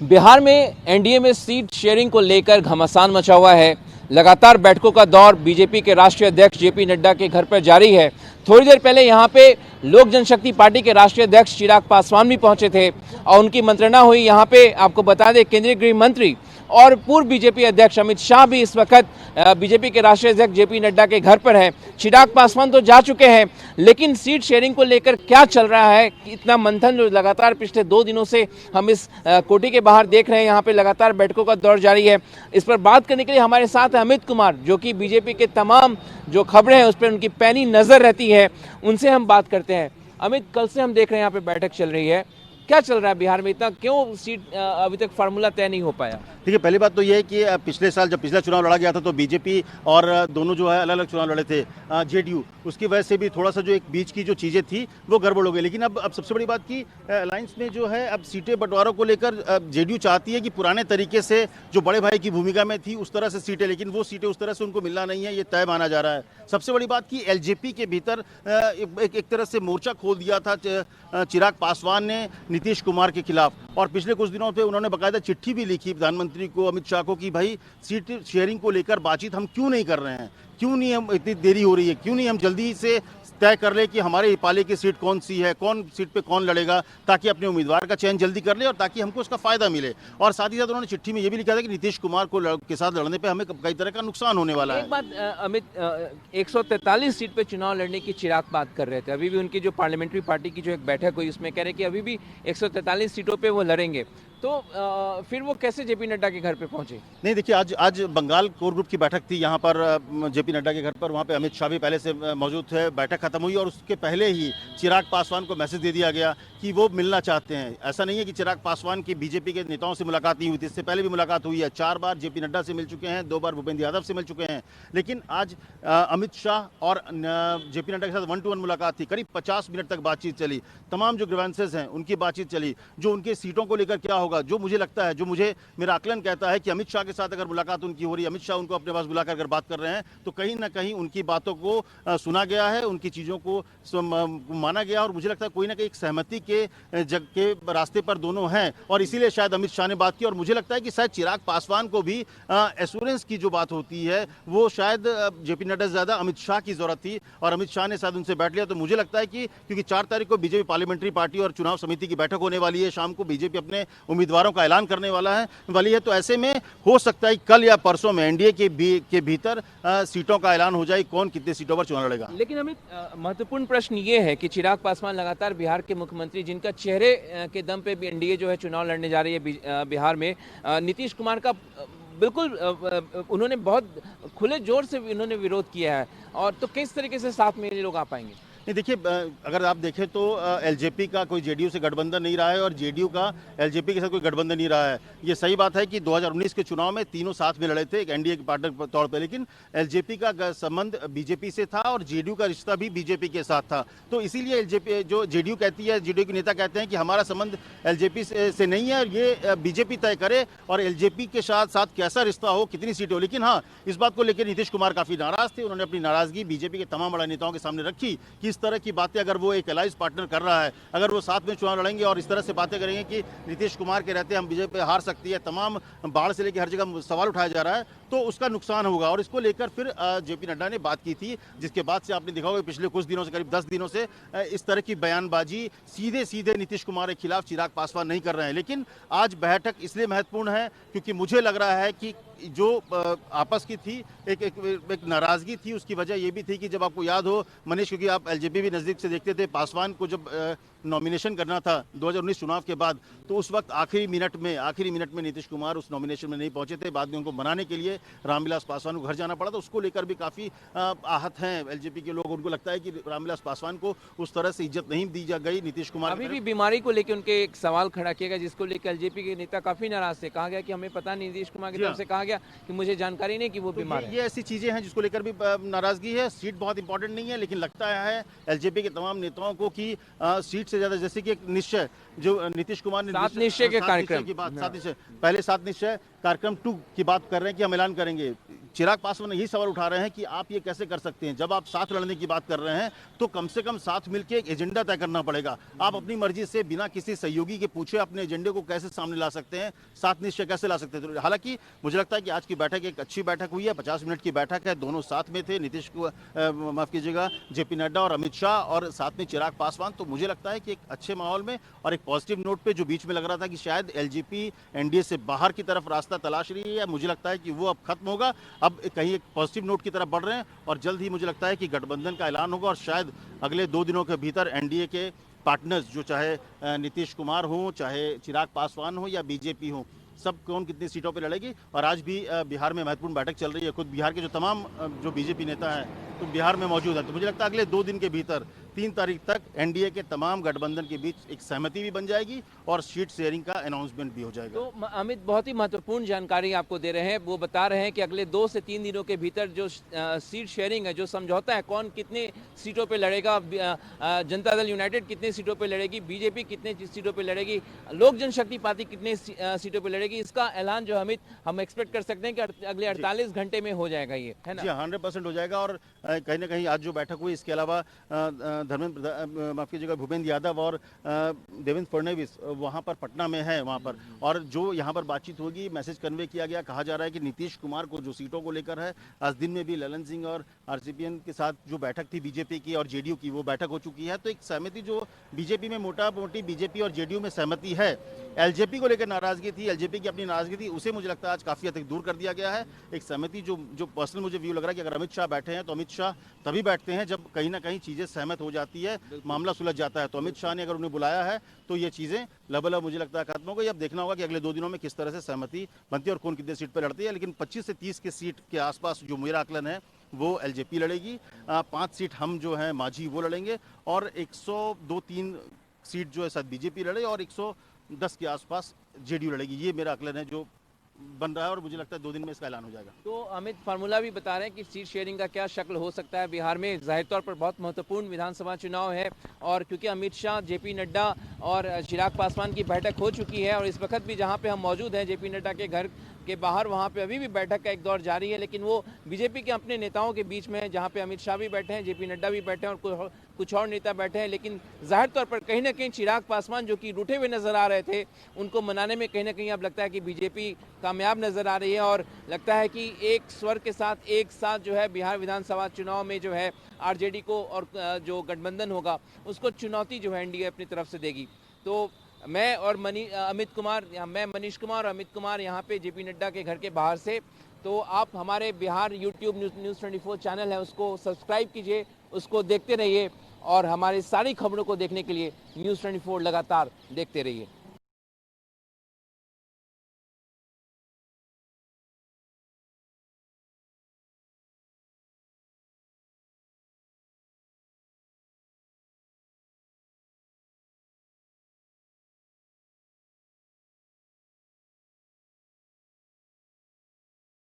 बिहार में एनडीए में seat sharing को लेकर घमासान मचा हुआ है। लगातार बैठकों का दौर बीजेपी के राष्ट्रीय अध्यक्ष जेपी नड्डा के घर पर जारी है। थोड़ी देर पहले यहां पे लोक जनशक्ति पार्टी के राष्ट्रीय अध्यक्ष चिराग पासवान भी पहुंचे थे और उनकी मंत्रणा हुई। यहां पे आपको बता दें, केंद्रीय गृह मंत्री और पूर्व बीजेपी अध्यक्ष अमित शाह भी इस वक्त बीजेपी के राष्ट्रीय अध्यक्ष जेपी नड्डा के घर पर है। चिराग पासवान तो जा चुके हैं, लेकिन सीट शेयरिंग को लेकर क्या चल रहा है, इतना मंथन जो लगातार पिछले 2 दिनों से हम इस कोठी के बाहर देख रहे हैं, यहाँ पे लगातार बैठकों का दौर जारी है। इस पर बात करने के लिए हमारे साथ है अमित कुमार, जो कि बीजेपी के तमाम जो खबरें हैं उस पर उनकी पैनी नजर रहती है। उनसे हम बात करते हैं। अमित, कल से हम देख रहे हैं यहाँ पे बैठक चल रही है, क्या चल रहा है बिहार में? इतना क्यों सीट अभी तक फार्मूला तय नहीं हो पाया? देखिए, पहली बात तो ये है कि पिछले साल जब पिछला चुनाव लड़ा गया था तो बीजेपी और दोनों जो है अलग अलग चुनाव लड़े थे, जेडीयू, उसकी वजह से भी थोड़ा सा जो एक बीच की जो चीज़ें थी वो गड़बड़ हो गई। लेकिन अब सबसे बड़ी बात की अलायंस में जो है अब सीटें बंटवारों को लेकर जेडीयू चाहती है कि पुराने तरीके से जो बड़े भाई की भूमिका में थी उस तरह से सीटें, लेकिन वो सीटें उस तरह से उनको मिलना नहीं है, ये तय माना जा रहा है। सबसे बड़ी बात की एलजेपी के भीतर एक तरह से मोर्चा खोल दिया था चिराग पासवान ने नीतीश कुमार के खिलाफ, और पिछले कुछ दिनों पे उन्होंने बाकायदा चिट्ठी भी लिखी प्रधानमंत्री को, अमित शाह को, कि भाई सीट शेयरिंग को लेकर बातचीत हम क्यों नहीं कर रहे हैं, क्यों नहीं हम इतनी देरी हो रही है, क्यों नहीं हम जल्दी से तय कर ले कि हमारे पाले की सीट कौन सी है, कौन सीट पे कौन लड़ेगा, ताकि अपने उम्मीदवार का चयन जल्दी कर ले और ताकि हमको उसका फायदा मिले। और साथ ही साथ उन्होंने चिट्ठी में ये भी लिखा था कि नीतीश कुमार को के साथ लड़ने पे हमें कई तरह का नुकसान होने वाला है। एक बात अमित, 143 सीट पे चुनाव लड़ने की चिराग बात कर रहे थे। अभी भी उनकी जो पार्लियामेंट्री पार्टी की जो एक बैठक हुई उसमें कह रहे कि अभी भी 143 सीटों पे वो लड़ेंगे, तो फिर वो कैसे जेपी नड्डा के घर पे पहुंचे? नहीं, देखिए, आज बंगाल कोर ग्रुप की बैठक थी यहाँ पर जेपी नड्डा के घर पर, वहाँ पे अमित शाह भी पहले से मौजूद थे। बैठक खत्म हुई और उसके पहले ही चिराग पासवान को मैसेज दे दिया गया कि वो मिलना चाहते हैं। ऐसा नहीं है कि चिराग पासवान की बीजेपी के नेताओं से मुलाकात नहीं हुई थी, इससे पहले भी मुलाकात हुई है। 4 बार जेपी नड्डा से मिल चुके हैं, 2 बार भूपेंद्र यादव से मिल चुके हैं। लेकिन आज अमित शाह और जेपी नड्डा के साथ 1-to-1 मुलाकात थी, करीब 50 मिनट तक बातचीत चली। तमाम जो ग्रीवेंसेस हैं उनकी बातचीत चली, जो उनके सीटों को लेकर क्या होगा, जो मुझे लगता है, जो मुझे मेरा आकलन कहता है कि अमित शाह के साथ अगर मुलाकात उनकी हो रही है, अमित शाह उनको अपने पास बुलाकर अगर बात कर रहे हैं, तो कहीं ना कहीं उनकी बातों को सुना गया है, उनकी चीज़ों को माना गया, और मुझे लगता है कोई ना कहीं एक सहमति के रास्ते पर दोनों हैं, और इसीलिए शायद अमित शाह ने बात की। और मुझे लगता है कि शायद चिराग पासवान को भी एश्योरेंस की जो बात होती है वो शायद जेपी नड्डा से ज़्यादा अमित शाह की जरूरत थी, और अमित शाह ने शायद उनसे बैठ लिया। तो मुझे लगता है कि क्योंकि 4 तारीख को बीजेपी पार्लियामेंट्री पार्टी और चुनाव समिति की बैठक होने वाली है, शाम को बीजेपी अपने उम्मीदवारों का ऐलान करने वाली है, तो ऐसे में हो सकता है कल या परसों में एनडीए के भीतर सीटों का ऐलान हो जाए, कौन कितने सीटों पर चुनाव लड़ेगा। लेकिन अमित, महत्वपूर्ण प्रश्न ये है कि चिराग पासवान लगातार बिहार के मुख्यमंत्री, जिनका चेहरे के दम पे भी एनडीए जो है चुनाव लड़ने जा रही है बिहार में, नीतीश कुमार का बिल्कुल उन्होंने बहुत खुले जोर से उन्होंने विरोध किया है, और तो किस तरीके से साथ में ये लोग आ पाएंगे? नहीं, देखिए, अगर आप देखें तो एलजेपी का कोई जेडीयू से गठबंधन नहीं रहा है और जेडीयू का एलजेपी के साथ कोई गठबंधन नहीं रहा है। ये सही बात है कि 2019 के चुनाव में तीनों साथ में लड़े थे एक एनडीए के पार्टनर के तौर पे, लेकिन एलजेपी का संबंध बीजेपी से था और जेडीयू का रिश्ता भी बीजेपी के साथ था। तो इसीलिए एलजेपी, जो जेडीयू कहती है, जेडीयू के नेता कहते हैं कि हमारा संबंध एलजेपी से नहीं है, ये बीजेपी तय करे और एलजेपी के साथ कैसा रिश्ता हो, कितनी सीटें हो। लेकिन हाँ, इस बात को लेकर नीतीश कुमार काफ़ी नाराज थे। उन्होंने अपनी नाराजगी बीजेपी के तमाम बड़े नेताओं के सामने रखी कि इस तरह की बातें अगर वो एक अलायंस पार्टनर कर रहा है, अगर वो साथ में चुनाव लड़ेंगे और इस तरह से बातें करेंगे कि नीतीश कुमार के रहते हम बीजेपी हार सकती है, तमाम बाढ़ से लेकर हर जगह सवाल उठाया जा रहा है, तो उसका नुकसान होगा। और इसको लेकर फिर जेपी नड्डा ने बात की थी, जिसके बाद से आपने देखा होगा पिछले कुछ दिनों से, करीब 10 दिनों से इस तरह की बयानबाजी सीधे नीतीश कुमार के खिलाफ चिराग पासवान नहीं कर रहे हैं। लेकिन आज बैठक इसलिए महत्वपूर्ण है क्योंकि मुझे लग रहा है कि जो आपस की थी एक नाराजगी थी, उसकी वजह ये भी थी कि जब आपको याद हो मनीष, क्योंकि आप एलजेपी भी नज़दीक से देखते थे, पासवान को जब नॉमिनेशन करना था 2019 चुनाव के बाद, तो उस वक्त आखिरी मिनट में नीतीश कुमार उस नॉमिनेशन में नहीं पहुंचे थे। बाद में उनको बनाने के लिए रामविलास पासवान को घर जाना पड़ा, तो उसको लेकर भी काफ़ी आहत हैं एलजेपी के लोग। उनको लगता है कि रामविलास पासवान को उस तरह से इज्जत नहीं दी जा गई नीतीश कुमार। अभी भी बीमारी को लेकर उनके एक सवाल खड़ा किया गया, जिसको लेकर एलजेपी के नेता काफी नाराज थे। कहा गया कि हमें पता नहीं, नीतीश कुमार की तरफ से कहा गया कि मुझे जानकारी नहीं कि वो तो बीमार है। ये ऐसी चीजें हैं जिसको लेकर भी नाराजगी है। सीट बहुत इंपॉर्टेंट नहीं है, लेकिन लगता है एलजेपी के तमाम नेताओं को कि सीट से ज्यादा, जैसे कि एक निश्चय जो नीतीश कुमार ने सात निश्चय के कार्यक्रम। की बात, सात निश्चय, पहले सात निश्चय कार्यक्रम 2 की बात कर रहे हैं कि हम ऐलान करेंगे। चिराग पासवान यही सवाल उठा रहे हैं कि आप ये कैसे कर सकते हैं, जब आप साथ लड़ने की बात कर रहे हैं तो कम से कम साथ मिलकर एक एजेंडा तय करना पड़ेगा। आप अपनी मर्जी से बिना किसी सहयोगी के पूछे अपने एजेंडे को कैसे सामने ला सकते हैं, सात निश्चय कैसे ला सकते हैं। तो हालांकि मुझे लगता है कि आज की बैठक एक अच्छी बैठक हुई है, 50 मिनट की बैठक है, दोनों साथ में थे, नीतीश को माफ कीजिएगा जेपी नड्डा और अमित शाह, और साथ में चिराग पासवान। तो मुझे लगता है कि एक अच्छे माहौल में और एक पॉजिटिव नोट पे, जो बीच में लग रहा था कि शायद एलजेपी एनडीए से बाहर की तरफ रास्ता तलाश रही है, मुझे लगता है कि वो अब खत्म होगा। अब कहीं एक पॉजिटिव नोट की तरफ बढ़ रहे हैं और जल्द ही मुझे लगता है कि गठबंधन का ऐलान होगा और शायद अगले 2 दिनों के भीतर एनडीए के पार्टनर्स, जो चाहे नीतीश कुमार हो, चाहे चिराग पासवान हो या बीजेपी हो, सब कौन कितनी सीटों पे लड़ेगी। और आज भी बिहार में महत्वपूर्ण बैठक चल रही है। खुद बिहार के जो तमाम जो बीजेपी नेता हैं तो बिहार में मौजूद है। तो मुझे लगता है अगले 2 दिन के भीतर 3 तारीख तक एनडीए के तमाम गठबंधन के बीच एक सहमति भी बन जाएगी और सीट शेयरिंग का अनाउंसमेंट भी हो जाएगा। तो अमित बहुत ही महत्वपूर्ण जानकारी आपको दे रहे हैं। वो बता रहे हैं कि अगले 2 से 3 दिनों के भीतर जो सीट शेयरिंग है, जो समझौता है, कौन कितने सीटों पे लड़ेगा, जनता दल यूनाइटेड कितने सीटों पे लड़ेगी, बीजेपी कितने सीटों पे लड़ेगी, लोक जनशक्ति पार्टी कितने सीटों पे लड़ेगी, इसका ऐलान जो अमित हम एक्सपेक्ट कर सकते हैं कि अगले 48 घंटे में हो जाएगा, ये है ना? जी 100% हो जाएगा। और कहीं ना कहीं आज जो बैठक हुई, इसके अलावा धर्मेंद्र माफ कीजिएगा भूपेंद्र यादव और देवेंद्र फडणवीस वहाँ पर पटना में है वहाँ पर, और जो यहाँ पर बातचीत होगी, मैसेज कन्वे किया गया। कहा जा रहा है कि नीतीश कुमार को जो सीटों को लेकर है, आज दिन में भी ललन सिंह और आरसीपीएन के साथ जो बैठक थी बीजेपी की और जेडीयू की, वो बैठक हो चुकी है। तो एक सहमति जो बीजेपी में मोटा मोटी बीजेपी और जेडीयू में सहमति है। एलजेपी को लेकर नाराजगी थी, एलजेपी की अपनी नाराजगी थी, उसे मुझे लगता है आज काफी हद तक दूर कर दिया गया है। एक सहमति जो पर्सनल मुझे व्यू लग रहा है कि अगर अमित शाह बैठे हैं तो अमित शाह तभी बैठते हैं जब कहीं ना कहीं चीजें सहमत हो जाती है, मामला सुलझ जाता है। तो अमित शाह ने अगर उन्हें बुलाया है तो ये चीजें लबलब मुझे लगता है खत्म हो गई। अब देखना होगा कि अगले 2 दिनों में किस तरह से सहमति बनती है और कौन कितने सीट पर लड़ती है। लेकिन 25 से 30 के सीट के आसपास जो मेरा आकलन है वो एलजेपी लड़ेगी, 5 सीट हम जो है मांझी वो लड़ेंगे, और 102-3 सीट जो है शायद बीजेपी लड़े और 110 के आसपास जेडीयू लड़ेगी। ये मेरा आकलन है जो बन रहा है और मुझे लगता है 2 दिन में इसका ऐलान हो जाएगा। तो अमित फार्मूला भी बता रहे हैं कि सीट शेयरिंग का क्या शक्ल हो सकता है बिहार में। जाहिर तौर पर बहुत महत्वपूर्ण विधानसभा चुनाव है और क्योंकि अमित शाह, जेपी नड्डा और चिराग पासवान की बैठक हो चुकी है और इस वक्त भी जहां पे हम मौजूद हैं जेपी नड्डा के घर के बाहर, वहां पे अभी भी बैठक का एक दौर जारी है, लेकिन वो बीजेपी के अपने नेताओं के बीच में है, जहां पे अमित शाह भी बैठे हैं, जेपी नड्डा भी बैठे हैं और कुछ और नेता बैठे हैं। लेकिन जाहिर तौर पर कहीं ना कहीं चिराग पासवान जो कि रूठे हुए नजर आ रहे थे, उनको मनाने में कहीं ना कहीं अब लगता है कि बीजेपी कामयाब नजर आ रही है और लगता है कि एक स्वर के साथ एक साथ जो है बिहार विधानसभा चुनाव में जो है आरजेडी को और जो गठबंधन होगा उसको चुनौती जो है एनडीए अपनी तरफ से देगी। तो मैं और मैं मनीष कुमार और अमित कुमार यहाँ पे जेपी नड्डा के घर के बाहर से। तो आप हमारे बिहार यूट्यूब न्यूज़ 24 चैनल है उसको सब्सक्राइब कीजिए, उसको देखते रहिए और हमारी सारी खबरों को देखने के लिए न्यूज़ 24 लगातार देखते रहिए।